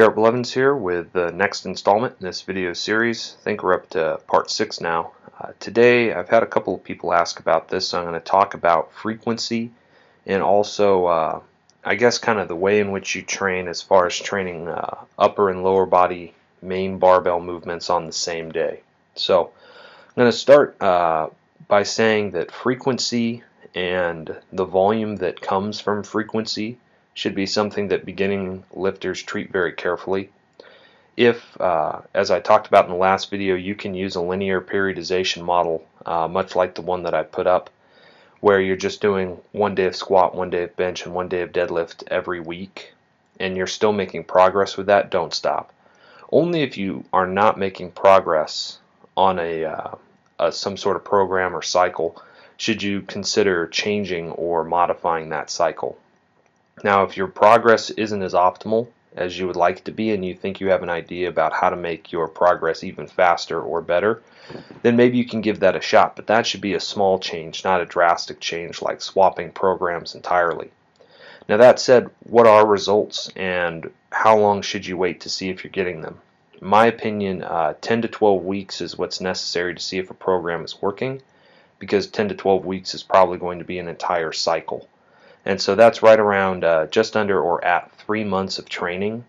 Garrett Blevins here with the next installment in this video series. I think we're up to part 6 now. Today I've had a couple of people ask about this, so I'm going to talk about frequency and also I guess kind of the way in which you train as far as training upper and lower body main barbell movements on the same day. So I'm going to start by saying that frequency and the volume that comes from frequency should be something that beginning lifters treat very carefully. If, as I talked about in the last video, you can use a linear periodization model, much like the one that I put up, where you're just doing 1 day of squat, 1 day of bench, and 1 day of deadlift every week, and you're still making progress with that, don't stop. Only if you are not making progress on some sort of program or cycle should you consider changing or modifying that cycle. Now, if your progress isn't as optimal as you would like it to be and you think you have an idea about how to make your progress even faster or better, then maybe you can give that a shot. But that should be a small change, not a drastic change like swapping programs entirely. Now, that said, what are results and how long should you wait to see if you're getting them? In my opinion, 10 to 12 weeks is what's necessary to see if a program is working, because 10 to 12 weeks is probably going to be an entire cycle. And so that's right around just under or at 3 months of training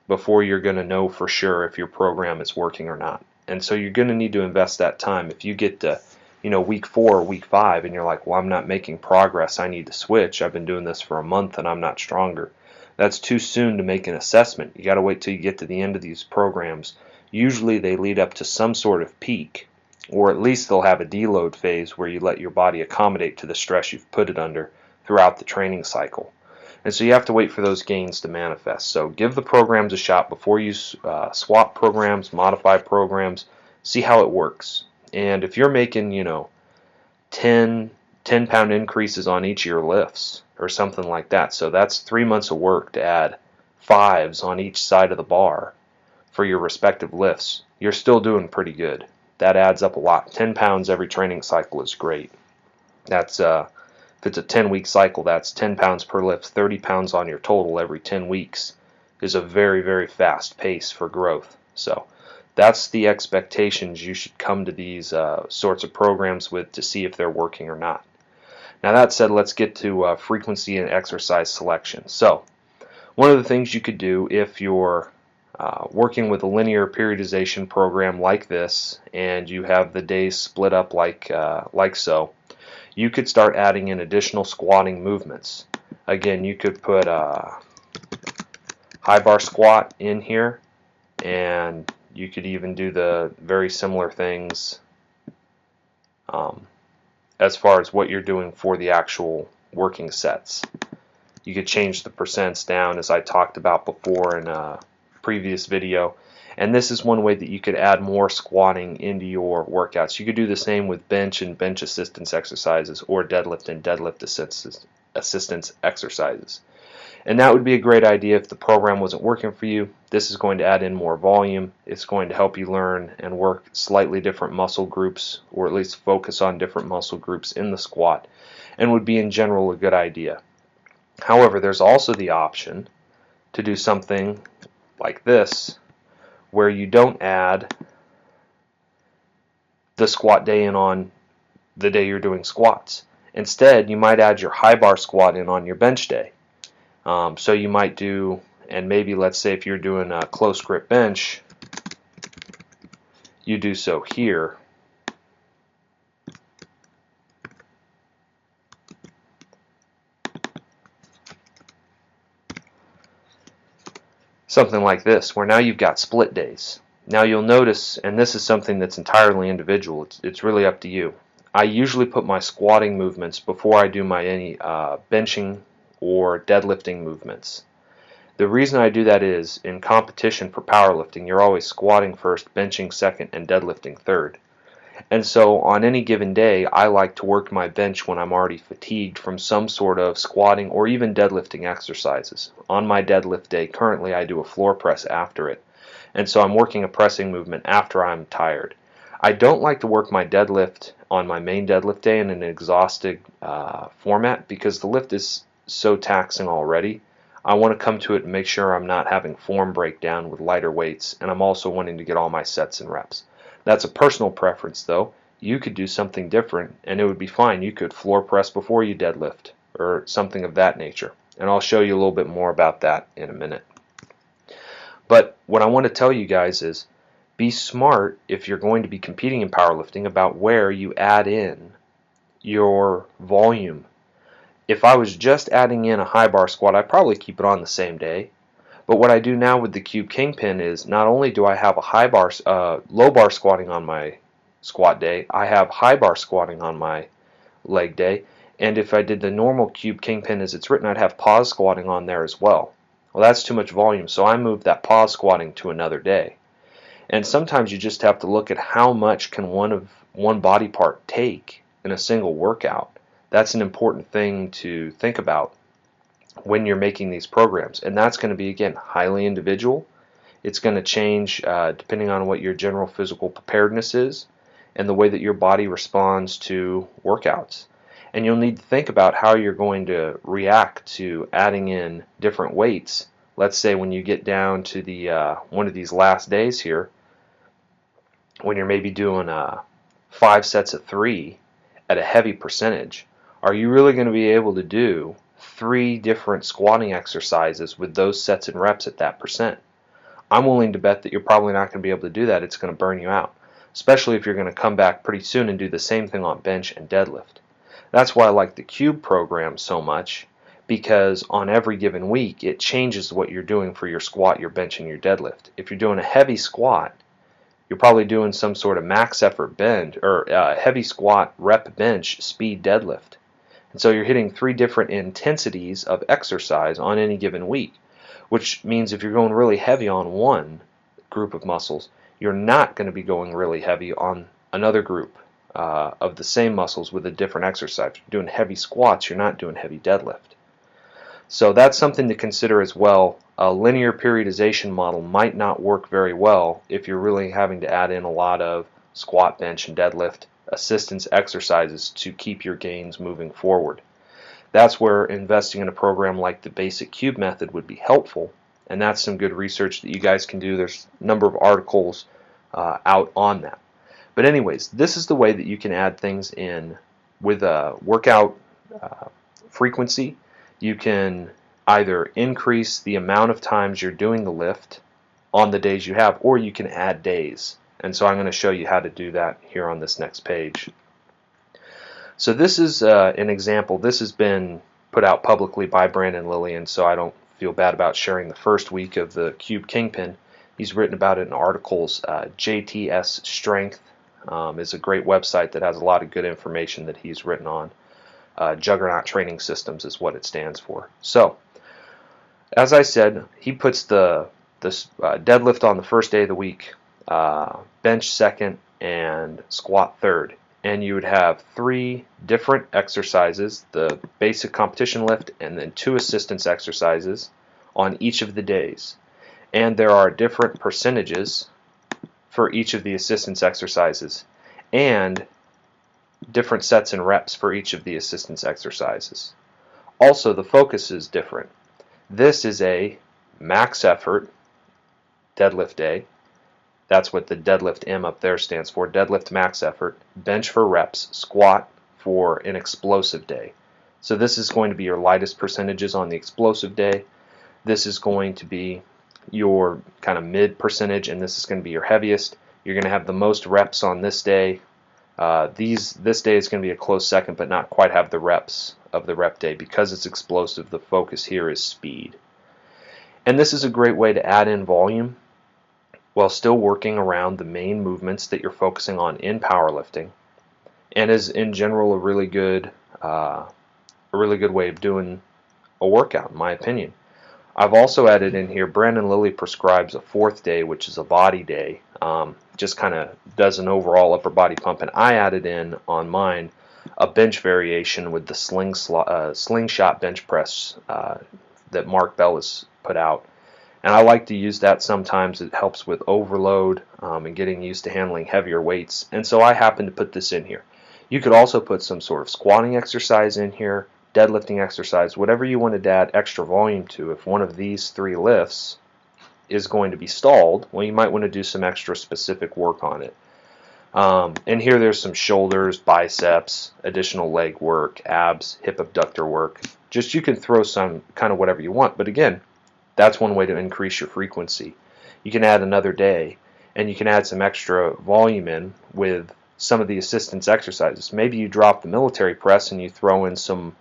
before you're going to know for sure if your program is working or not. And so you're going to need to invest that time. If you get to week 4 or week 5 and you're like, well, I'm not making progress, I need to switch, I've been doing this for a month and I'm not stronger, that's too soon to make an assessment. You got to wait till you get to the end of these programs. Usually they lead up to some sort of peak, or at least they'll have a deload phase where you let your body accommodate to the stress you've put it under throughout the training cycle. And so you have to wait for those gains to manifest. So give the programs a shot before you swap programs, modify programs, see how it works. And if you're making 10-pound increases on each of your lifts or something like that, so that's 3 months of work to add 5s on each side of the bar for your respective lifts, you're still doing pretty good. That adds up a lot. 10 pounds every training cycle is great. That's if it's a 10-week cycle, that's 10 pounds per lift. 30 pounds on your total every 10 weeks is a very, very fast pace for growth. So that's the expectations you should come to these sorts of programs with to see if they're working or not. Now, that said, let's get to frequency and exercise selection. So one of the things you could do if you're working with a linear periodization program like this and you have the days split up like so, you could start adding in additional squatting movements. Again, you could put a high bar squat in here, and you could even do the very similar things as far as what you're doing for the actual working sets. You could change the percents down, as I talked about before in a previous video. And this is one way that you could add more squatting into your workouts. You could do the same with bench and bench assistance exercises, or deadlift and deadlift assistance exercises. And that would be a great idea if the program wasn't working for you. This is going to add in more volume. It's going to help you learn and work slightly different muscle groups, or at least focus on different muscle groups in the squat, and would be in general a good idea. However, there's also the option to do something like this, where you don't add the squat day in on the day you're doing squats. Instead, you might add your high bar squat in on your bench day. So you might do, and maybe let's say if you're doing a close grip bench, you do so here. Something like this, where now you've got split days. Now you'll notice, and this is something that's entirely individual, it's really up to you. I usually put my squatting movements before I do my any benching or deadlifting movements. The reason I do that is, in competition for powerlifting, you're always squatting first, benching second, and deadlifting third. And so on any given day, I like to work my bench when I'm already fatigued from some sort of squatting or even deadlifting exercises. On my deadlift day, currently I do a floor press after it. And so I'm working a pressing movement after I'm tired. I don't like to work my deadlift on my main deadlift day in an exhausted format, because the lift is so taxing already. I want to come to it and make sure I'm not having form breakdown with lighter weights, and I'm also wanting to get all my sets and reps. That's a personal preference though. You could do something different and it would be fine. You could floor press before you deadlift or something of that nature. And I'll show you a little bit more about that in a minute. But what I want to tell you guys is be smart if you're going to be competing in powerlifting about where you add in your volume. If I was just adding in a high bar squat, I'd probably keep it on the same day. But what I do now with the Cube Kingpin is not only do I have a low bar squatting on my squat day, I have high bar squatting on my leg day. And if I did the normal Cube Kingpin as it's written, I'd have pause squatting on there as well. Well, that's too much volume, so I moved that pause squatting to another day. And sometimes you just have to look at how much can one body part take in a single workout. That's an important thing to think about when you're making these programs. And that's going to be, again, highly individual. It's going to change depending on what your general physical preparedness is and the way that your body responds to workouts. And you'll need to think about how you're going to react to adding in different weights. Let's say when you get down to the one of these last days here, when you're maybe doing 5 sets of 3 at a heavy percentage, are you really going to be able to do 3 different squatting exercises with those sets and reps at that percent? I'm willing to bet that you're probably not going to be able to do that. It's going to burn you out, especially if you're going to come back pretty soon and do the same thing on bench and deadlift. That's why I like the Cube program so much, because on every given week it changes what you're doing for your squat, your bench, and your deadlift. If you're doing a heavy squat, you're probably doing some sort of max effort bend or heavy squat rep bench speed deadlift. And so you're hitting 3 different intensities of exercise on any given week, which means if you're going really heavy on one group of muscles, you're not going to be going really heavy on another group of the same muscles with a different exercise. If you're doing heavy squats, you're not doing heavy deadlift. So that's something to consider as well. A linear periodization model might not work very well if you're really having to add in a lot of squat, bench, and deadlift assistance exercises to keep your gains moving forward. That's where investing in a program like the Basic Cube method would be helpful, and that's some good research that you guys can do. There's a number of articles out on that. But anyways, this is the way that you can add things in with a workout frequency. You can either increase the amount of times you're doing the lift on the days you have, or you can add days. And so I'm going to show you how to do that here on this next page. So this is an example. This has been put out publicly by Brandon Lillian, so I don't feel bad about sharing the first week of the Cube Kingpin. He's written about it in articles. JTS Strength is a great website that has a lot of good information that he's written on. Juggernaut Training Systems is what it stands for. So, as I said, he puts the deadlift on the first day of the week, bench second, and squat third. And you would have 3 different exercises, the basic competition lift, and then 2 assistance exercises on each of the days. And there are different percentages for each of the assistance exercises, and different sets and reps for each of the assistance exercises. Also, the focus is different. This is a max effort deadlift day. That's what the deadlift M up there stands for, deadlift max effort, bench for reps, squat for an explosive day. So this is going to be your lightest percentages on the explosive day. This is going to be your kind of mid percentage, and this is going to be your heaviest. You're going to have the most reps on this day. This day is going to be a close second, but not quite have the reps of the rep day. Because it's explosive, the focus here is speed. And this is a great way to add in volume while still working around the main movements that you're focusing on in powerlifting, and is in general a really good way of doing a workout, in my opinion. I've also added in here, Brandon Lilly prescribes a 4th day, which is a body day. Just kind of does an overall upper body pump, and I added in on mine a bench variation with the slingshot bench press that Mark Bell has put out. And I like to use that sometimes. It helps with overload and getting used to handling heavier weights. And so I happen to put this in here. You could also put some sort of squatting exercise in here, deadlifting exercise, whatever you wanted to add extra volume to, if one of these 3 lifts is going to be stalled, well, you might want to do some extra specific work on it. And here there's some shoulders, biceps, additional leg work, abs, hip abductor work. Just you can throw some kind of whatever you want, but again, that's one way to increase your frequency. You can add another day, and you can add some extra volume in with some of the assistance exercises. Maybe you drop the military press and you throw in some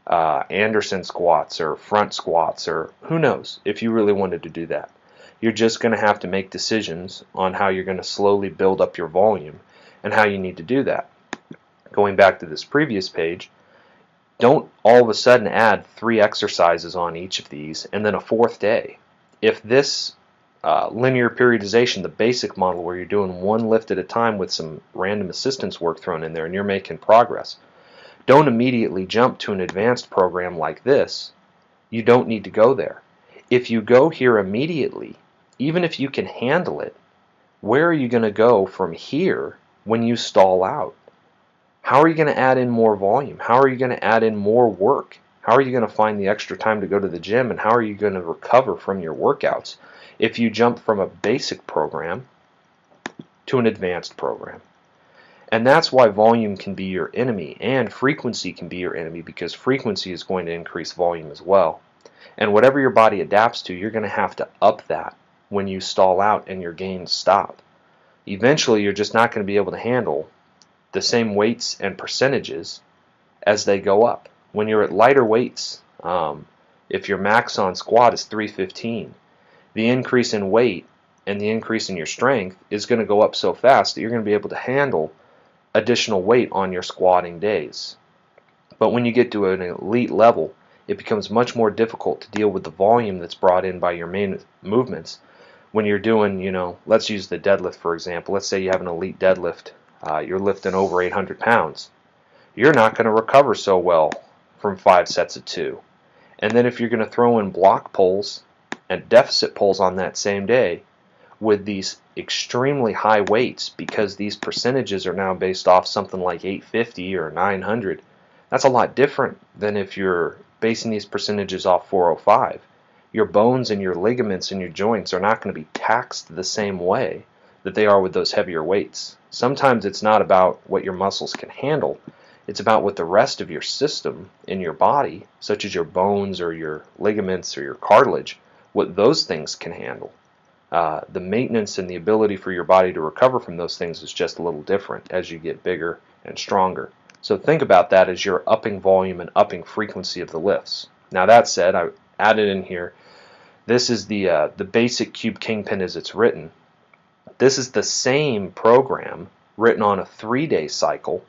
Anderson squats or front squats, or who knows if you really wanted to do that. You're just going to have to make decisions on how you're going to slowly build up your volume and how you need to do that. Going back to this previous page, don't all of a sudden add 3 exercises on each of these and then a 4th day. If this linear periodization, the basic model where you're doing 1 lift at a time with some random assistance work thrown in there and you're making progress, don't immediately jump to an advanced program like this. You don't need to go there. If you go here immediately, even if you can handle it, where are you going to go from here when you stall out? How are you going to add in more volume? How are you going to add in more work? How are you going to find the extra time to go to the gym? And how are you going to recover from your workouts if you jump from a basic program to an advanced program? And that's why volume can be your enemy and frequency can be your enemy, because frequency is going to increase volume as well. And whatever your body adapts to, you're going to have to up that when you stall out and your gains stop. Eventually, you're just not going to be able to handle the same weights and percentages as they go up. When you're at lighter weights, if your max on squat is 315, the increase in weight and the increase in your strength is going to go up so fast that you're going to be able to handle additional weight on your squatting days. But when you get to an elite level, it becomes much more difficult to deal with the volume that's brought in by your main movements. When you're doing, let's use the deadlift for example. Let's say you have an elite deadlift. You're lifting over 800 pounds. You're not going to recover so well from 5 sets of 2. And then if you're going to throw in block pulls and deficit pulls on that same day with these extremely high weights, because these percentages are now based off something like 850 or 900, that's a lot different than if you're basing these percentages off 405. Your bones and your ligaments and your joints are not going to be taxed the same way that they are with those heavier weights. Sometimes it's not about what your muscles can handle, it's about what the rest of your system in your body, such as your bones or your ligaments or your cartilage, what those things can handle. The maintenance and the ability for your body to recover from those things is just a little different as you get bigger and stronger. So think about that as you're upping volume and upping frequency of the lifts. Now that said, I added in here, this is the basic Cube Kingpin as it's written. This is the same program written on a 3-day cycle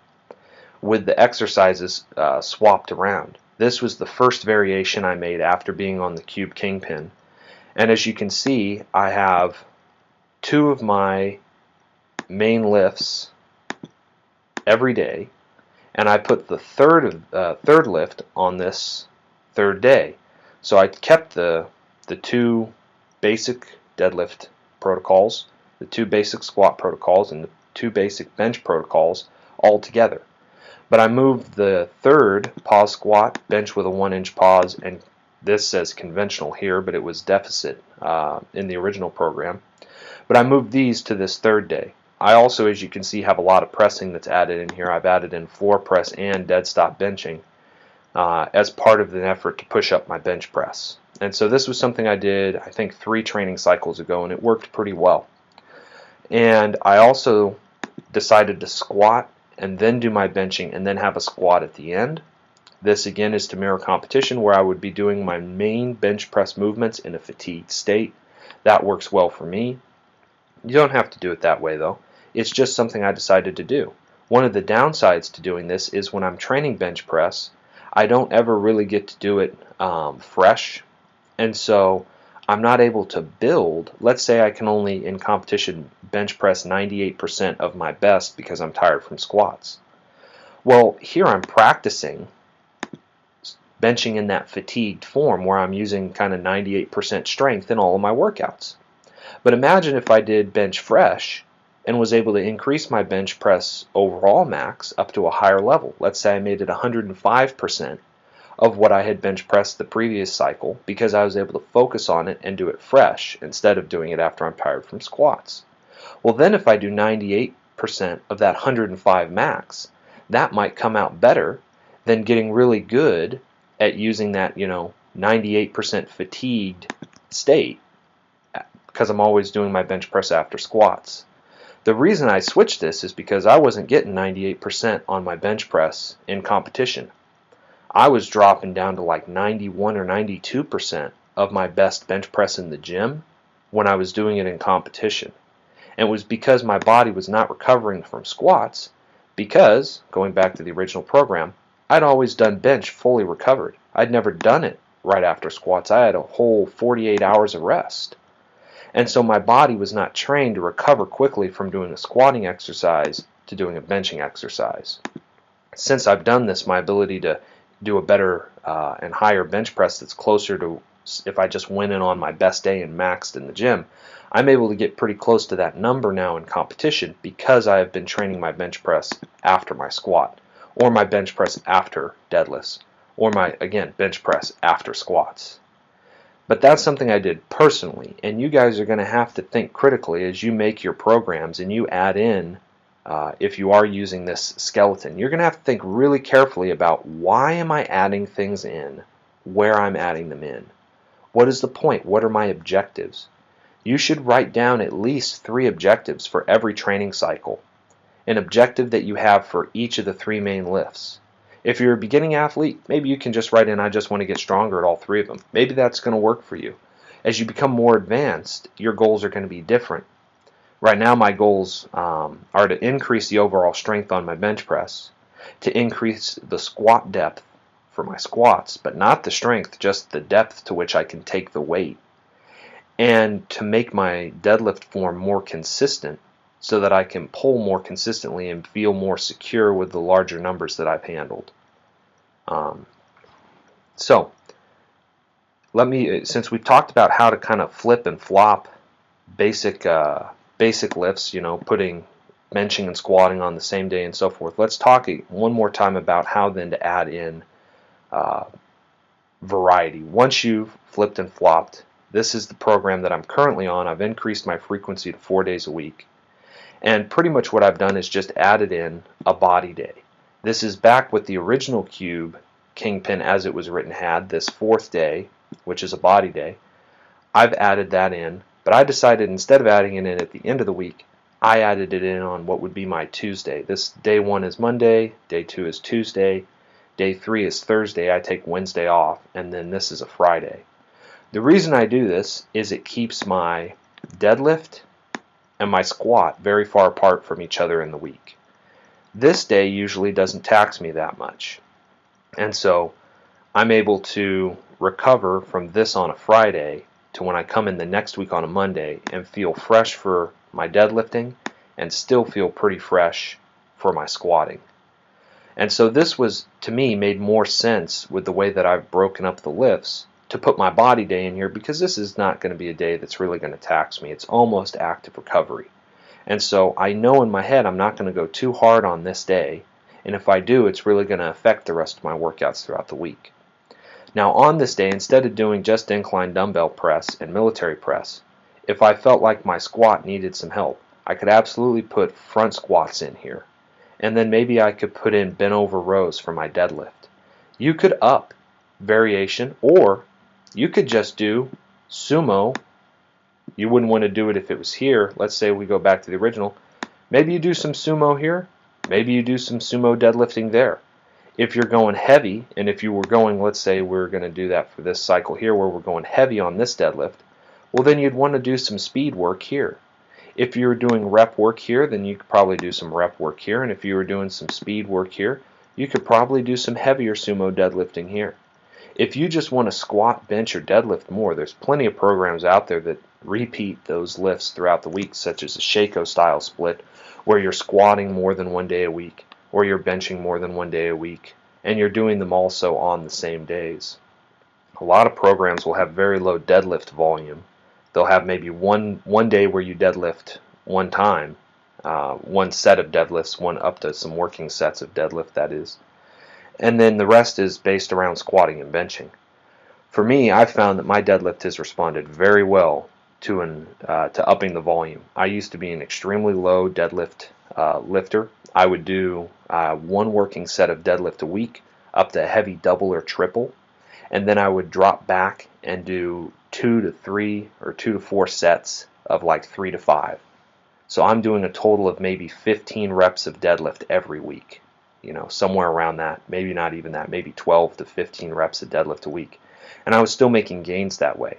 with the exercises swapped around. This was the first variation I made after being on the Cube Kingpin. And as you can see, I have 2 of my main lifts every day, and I put the third lift on this 3rd day. So I kept the 2 basic deadlift protocols, the 2 basic squat protocols, and the 2 basic bench protocols all together. But I moved the 3rd pause squat, bench with a 1-inch pause, and this says conventional here, but it was deficit in the original program. But I moved these to this 3rd day. I also, as you can see, have a lot of pressing that's added in here. I've added in floor press and dead stop benching as part of the effort to push up my bench press. And so this was something I did, I think, 3 training cycles ago, and it worked pretty well. And I also decided to squat and then do my benching and then have a squat at the end. This again is to mirror competition, where I would be doing my main bench press movements in a fatigued state. That works well for me. You don't have to do it that way though. It's just something I decided to do. One of the downsides to doing this is when I'm training bench press, I don't ever really get to do it fresh, and so I'm not able to build. Let's say I can only in competition bench press 98% of my best because I'm tired from squats. Well, here I'm practicing benching in that fatigued form where I'm using kind of 98% strength in all of my workouts. But imagine if I did bench fresh and was able to increase my bench press overall max up to a higher level. Let's say I made it 105% of what I had bench pressed the previous cycle because I was able to focus on it and do it fresh instead of doing it after I'm tired from squats. Well, then if I do 98% of that 105 max, that might come out better than getting really good at using that, 98% fatigued state because I'm always doing my bench press after squats. The reason I switched this is because I wasn't getting 98% on my bench press in competition. I was dropping down to like 91 or 92% of my best bench press in the gym when I was doing it in competition. And it was because my body was not recovering from squats because, going back to the original program, I'd always done bench fully recovered. I'd never done it right after squats. I had a whole 48 hours of rest. And so my body was not trained to recover quickly from doing a squatting exercise to doing a benching exercise. Since I've done this, my ability to do a better and higher bench press that's closer to if I just went in on my best day and maxed in the gym, I'm able to get pretty close to that number now in competition because I have been training my bench press after my squat, or my bench press after deadlifts, or my, again, bench press after squats. But that's something I did personally, and you guys are going to have to think critically as you make your programs and you add in, if you are using this skeleton, you're going to have to think really carefully about why am I adding things in, where I'm adding them in. What is the point? What are my objectives? You should write down at least 3 objectives for every training cycle, an objective that you have for each of the 3 main lifts. If you're a beginning athlete, maybe you can just write in, I just want to get stronger at all 3 of them. Maybe that's going to work for you. As you become more advanced, your goals are going to be different. Right now, my goals are to increase the overall strength on my bench press, to increase the squat depth for my squats, but not the strength, just the depth to which I can take the weight, and to make my deadlift form more consistent so that I can pull more consistently and feel more secure with the larger numbers that I've handled. So since we've talked about how to kind of flip and flop basic lifts, putting benching and squatting on the same day and so forth, let's talk one more time about how then to add in variety. Once you've flipped and flopped, this is the program that I'm currently on. I've increased my frequency to 4 days a week. And pretty much what I've done is just added in a body day. This is back with the original Cube Kingpin as it was written had, this 4th day, which is a body day. I've added that in, but I decided instead of adding it in at the end of the week, I added it in on what would be my Tuesday. This day 1 is Monday, day 2 is Tuesday, day 3 is Thursday, I take Wednesday off, and then this is a Friday. The reason I do this is it keeps my deadlift and my squat very far apart from each other in the week. This day usually doesn't tax me that much, and so I'm able to recover from this on a Friday to when I come in the next week on a Monday and feel fresh for my deadlifting and still feel pretty fresh for my squatting. And so this was, to me, made more sense with the way that I've broken up the lifts to put my body day in here, because this is not going to be a day that's really going to tax me. It's almost active recovery. And so I know in my head I'm not going to go too hard on this day, and if I do, it's really going to affect the rest of my workouts throughout the week. Now on this day, instead of doing just incline dumbbell press and military press, if I felt like my squat needed some help, I could absolutely put front squats in here. And then maybe I could put in bent over rows for my deadlift. You could up variation, or you could just do sumo. You wouldn't want to do it if it was here. Let's say we go back to the original. Maybe you do some sumo here. Maybe you do some sumo deadlifting there. If you're going heavy, and if you were going, let's say we're going to do that for this cycle here where we're going heavy on this deadlift, well then you'd want to do some speed work here. If you were doing rep work here, then you could probably do some rep work here, and if you were doing some speed work here, you could probably do some heavier sumo deadlifting here. If you just want to squat, bench, or deadlift more, there's plenty of programs out there that repeat those lifts throughout the week, such as a Shako style split, where you're squatting more than 1 day a week, or you're benching more than 1 day a week, and you're doing them also on the same days. A lot of programs will have very low deadlift volume. They'll have maybe one day where you deadlift one time, one set of deadlifts, one up to some working sets of deadlift, that is. and then the rest is based around squatting and benching. For me, I've found that my deadlift has responded very well to upping the volume. I used to be an extremely low deadlift lifter. I would do one working set of deadlift a week, up to heavy double or triple, and then I would drop back and do 2 to 3 or 2 to 4 sets of like 3 to 5. So I'm doing a total of maybe 15 reps of deadlift every week, somewhere around that, maybe not even that, maybe 12 to 15 reps of deadlift a week. And I was still making gains that way.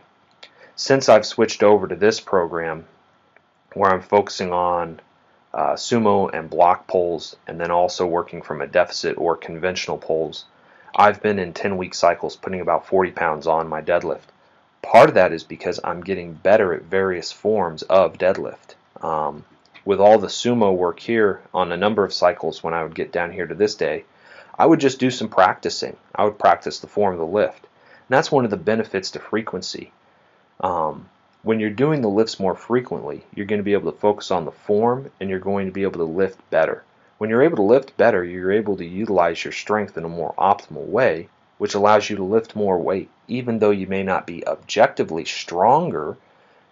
Since I've switched over to this program where I'm focusing on sumo and block pulls, and then also working from a deficit or conventional pulls, I've been in 10-week cycles putting about 40 pounds on my deadlift. Part of that is because I'm getting better at various forms of deadlift. With all the sumo work here on a number of cycles, when I would get down here to this day, I would just do some practicing. I would practice the form of the lift. And that's one of the benefits to frequency. When you're doing the lifts more frequently, you're going to be able to focus on the form, and you're going to be able to lift better. When you're able to lift better, you're able to utilize your strength in a more optimal way, which allows you to lift more weight, even though you may not be objectively stronger,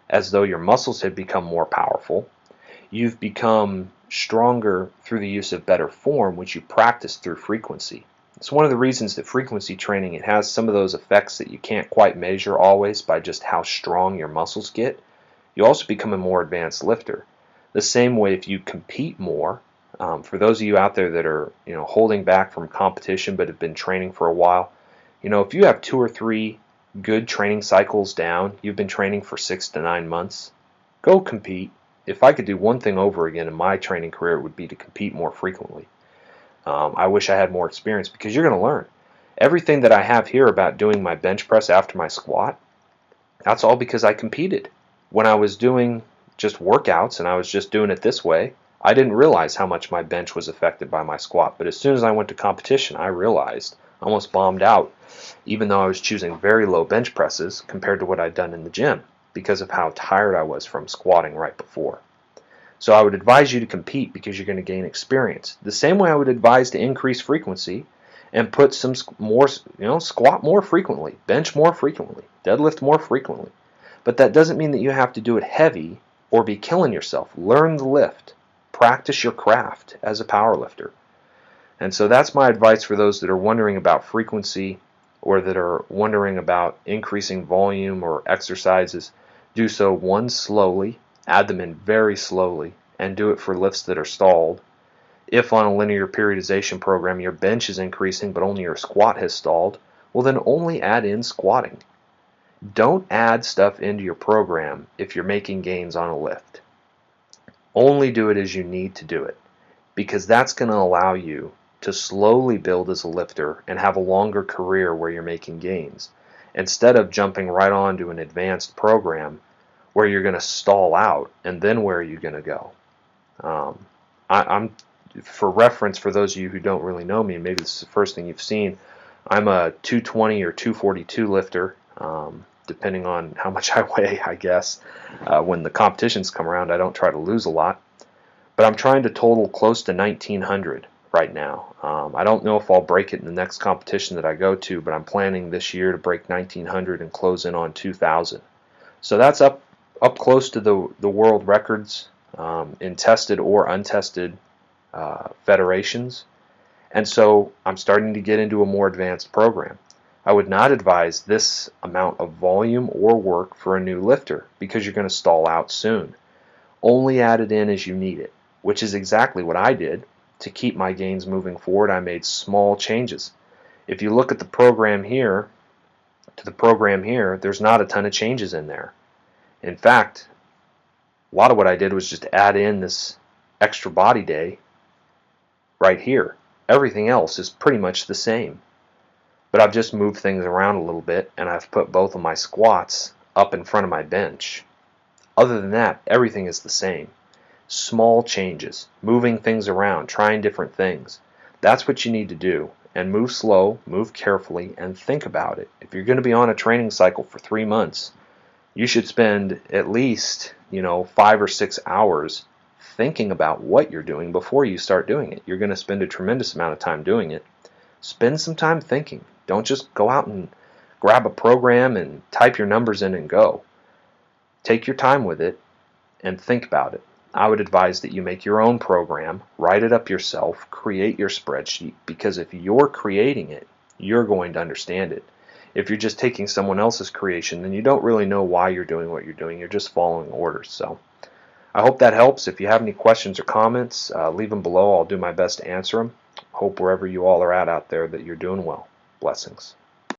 as though your muscles have become more powerful. You've become stronger through the use of better form, which you practice through frequency. It's one of the reasons that frequency training, it has some of those effects that you can't quite measure always by just how strong your muscles get. You also become a more advanced lifter. The same way if you compete more, for those of you out there that are holding back from competition but have been training for a while, if you have 2 or 3 good training cycles down, you've been training for 6 to 9 months, go compete. If I could do one thing over again in my training career, it would be to compete more frequently. I wish I had more experience, because you're going to learn. Everything that I have here about doing my bench press after my squat, that's all because I competed. When I was doing just workouts and I was just doing it this way, I didn't realize how much my bench was affected by my squat. But as soon as I went to competition, I realized. I almost bombed out, even though I was choosing very low bench presses compared to what I'd done in the gym, because of how tired I was from squatting right before. So I would advise you to compete, because you're going to gain experience. The same way I would advise to increase frequency and put some more, squat more frequently, bench more frequently, deadlift more frequently. But that doesn't mean that you have to do it heavy or be killing yourself. Learn the lift. Practice your craft as a power lifter. And so that's my advice for those that are wondering about frequency, or that are wondering about increasing volume or exercises. Do so one, slowly. Add them in very slowly, and do it for lifts that are stalled. If on a linear periodization program your bench is increasing but only your squat has stalled, well then only add in squatting. Don't add stuff into your program if you're making gains on a lift. Only do it as you need to do it, because that's going to allow you to slowly build as a lifter and have a longer career where you're making gains, instead of jumping right on to an advanced program where you're going to stall out, and then where are you going to go? I'm for reference, for those of you who don't really know me, maybe this is the first thing you've seen, I'm a 220 or 242 lifter, depending on how much I weigh, I guess. When the competitions come around, I don't try to lose a lot, but I'm trying to total close to 1900 right now. I don't know if I'll break it in the next competition that I go to, but I'm planning this year to break 1900 and close in on 2000. So that's up close to the world records in tested or untested federations. And so I'm starting to get into a more advanced program. I would not advise this amount of volume or work for a new lifter, because you're going to stall out soon. Only add it in as you need it, which is exactly what I did to keep my gains moving forward. I made small changes. If you look at the program here, there's not a ton of changes in there. In fact, a lot of what I did was just add in this extra body day right here. Everything else is pretty much the same. But I've just moved things around a little bit, and I've put both of my squats up in front of my bench. Other than that, everything is the same. Small changes, moving things around, trying different things. That's what you need to do. And move slow, move carefully, and think about it. If you're going to be on a training cycle for 3 months, you should spend at least 5 or 6 hours thinking about what you're doing before you start doing it. You're going to spend a tremendous amount of time doing it. Spend some time thinking. Don't just go out and grab a program and type your numbers in and go. Take your time with it and think about it. I would advise that you make your own program, write it up yourself, create your spreadsheet, because if you're creating it, you're going to understand it. If you're just taking someone else's creation, then you don't really know why you're doing what you're doing. You're just following orders. So I hope that helps. If you have any questions or comments, leave them below. I'll do my best to answer them. Hope wherever you all are at out there that you're doing well. Blessings.